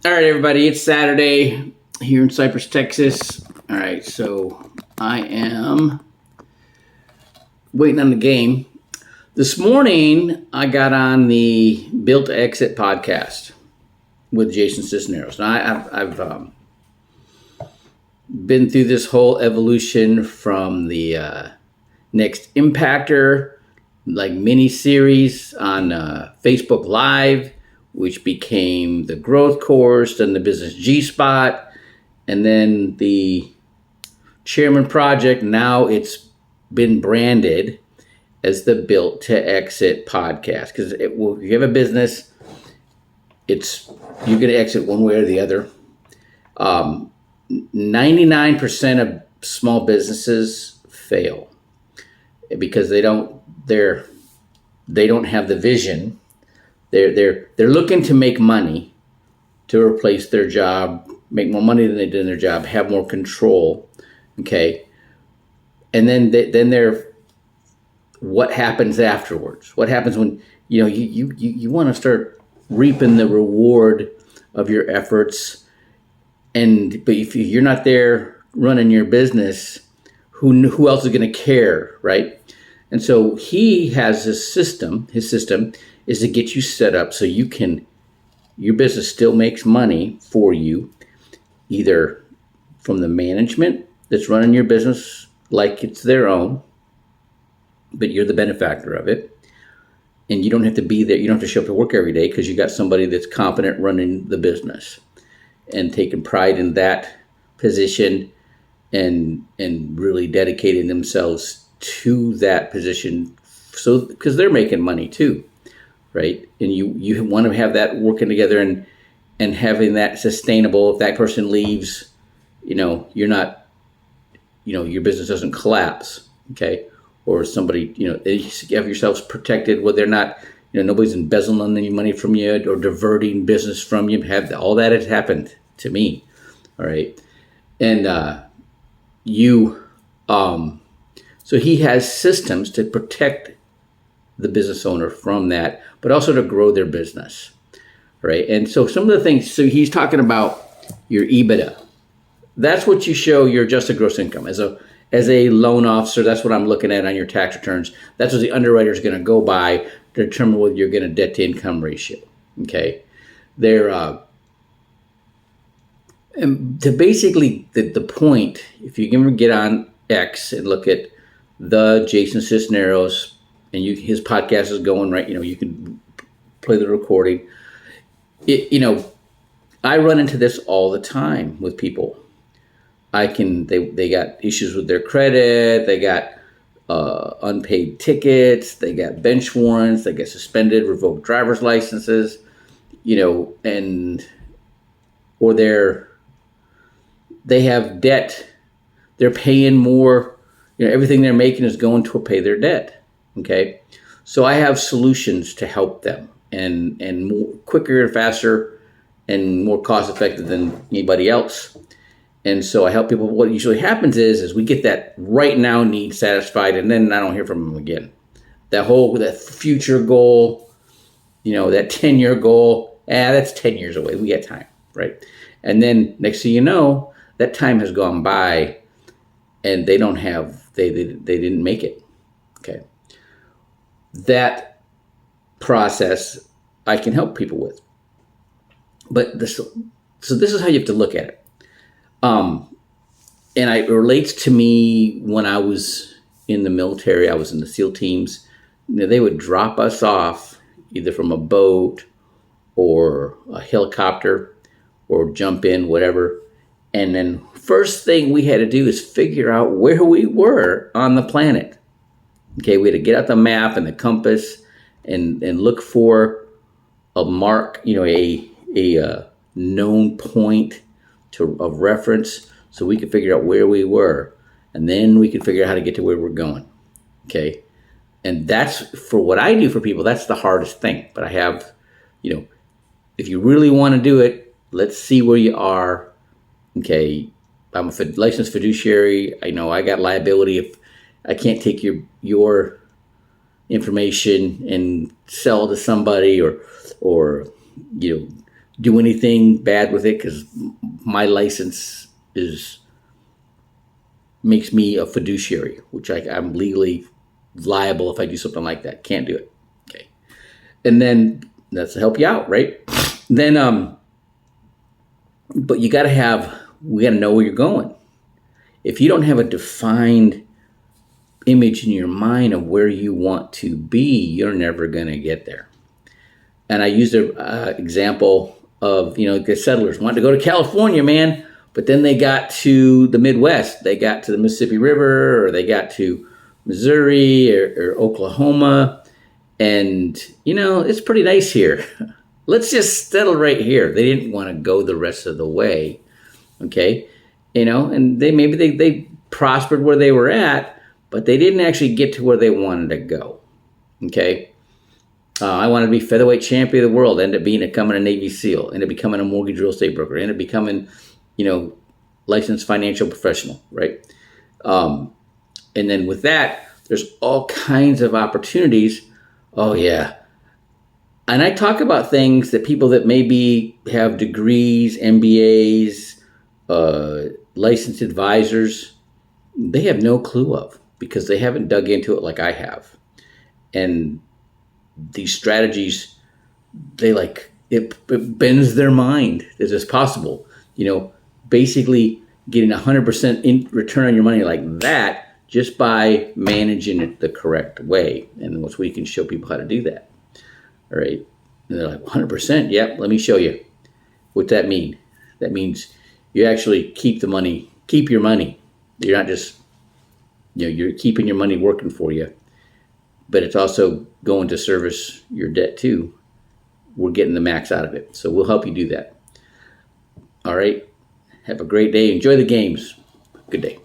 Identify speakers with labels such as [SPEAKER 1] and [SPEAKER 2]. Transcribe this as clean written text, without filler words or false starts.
[SPEAKER 1] All right, everybody, it's Saturday here in Cypress, Texas. All right, so I am waiting on the game. This morning, I got on the Built to Exit podcast with Jason Cisneros. Now, I've been through this whole evolution from the Next Impactor, like mini series on Facebook Live, which became the Growth Course, then the Business G-Spot, and then the Chairman Project. Now it's been branded as the Built to Exit podcast. Because if you have a business, you're going to exit one way or the other. 99% of small businesses fail because they don't have the vision. They're looking to make money to replace their job, make more money than they did in their job, have more control, okay? And then they're what happens afterwards? What happens when you want to start reaping the reward of your efforts, but if you're not there running your business, who else is going to care, right? And so he has his system. His system is to get you set up so your business still makes money for you, either from the management that's running your business like it's their own, but you're the benefactor of it. And you don't have to be there. You don't have to show up to work every day because you got somebody that's competent running the business and taking pride in that position and really dedicating themselves to that position. So, because they're making money too. Right, and you want to have that working together and having that sustainable. If that person leaves, you're not, your business doesn't collapse, okay? Or somebody, you have yourselves protected where they're not, nobody's embezzling any money from you or diverting business from you. All that has happened to me, all right, and so he has systems to protect the business owner from that, but also to grow their business, right? And so some of the things, so he's talking about your EBITDA. That's what you show your adjusted gross income. As a loan officer, that's what I'm looking at on your tax returns. That's what the underwriter is going to go by to determine whether you're getting a debt to income ratio, okay? And to basically, the point, if you can get on X and look at the Jason Cisneros, and his podcast is going right. You can play the recording. I run into this all the time with people. They got issues with their credit. They got unpaid tickets. They got bench warrants. They get suspended, revoked driver's licenses. Or they have debt. They're paying more. Everything they're making is going to pay their debt. Okay, so I have solutions to help them and more quicker and faster and more cost effective than anybody else. And so I help people. What usually happens is we get that right now need satisfied, and then I don't hear from them again. That future goal, that 10-year goal, that's 10 years away. We got time, right? And then next thing you know, that time has gone by, and they didn't make it. Okay. That process I can help people with. But this is how you have to look at it. And it relates to me when I was in the military. I was in the SEAL teams. They would drop us off either from a boat or a helicopter or jump in, whatever. And then first thing we had to do is figure out where we were on the planet. Okay, we had to get out the map and the compass and look for a mark, a known point of reference so we could figure out where we were. And then we could figure out how to get to where we're going. Okay, and that's, for what I do for people, that's the hardest thing. But I have, if you really want to do it, let's see where you are. Okay, I'm a licensed fiduciary. I know I got liability if I can't take your information and sell to somebody or do anything bad with it, because my license is makes me a fiduciary, which I'm legally liable if I do something like that. Can't do it. Okay. And then that's to help you out, right? Then but we gotta know where you're going. If you don't have a defined image in your mind of where you want to be, you're never gonna get there. And I used an example of, the settlers wanted to go to California, man, but then they got to the Midwest. They got to the Mississippi River, or they got to Missouri or Oklahoma, and it's pretty nice here. Let's just settle right here. They didn't want to go the rest of the way, okay? And they prospered where they were at, but they didn't actually get to where they wanted to go, okay? I wanted to be featherweight champion of the world, ended up becoming a Navy SEAL, ended up becoming a mortgage real estate broker, ended up becoming, licensed financial professional, right? And then with that, there's all kinds of opportunities. Oh, yeah. And I talk about things that people that maybe have degrees, MBAs, licensed advisors, they have no clue of, because they haven't dug into it like I have. And these strategies, it bends their mind. Is this possible? Basically getting 100% in return on your money like that, just by managing it the correct way. And once we can show people how to do that. All right. And they're like, 100%? Yep, let me show you. What's that mean? That means you actually keep your money. You're not just, you're keeping your money working for you, but it's also going to service your debt too. We're getting the max out of it. So we'll help you do that. All right. Have a great day. Enjoy the games. Good day.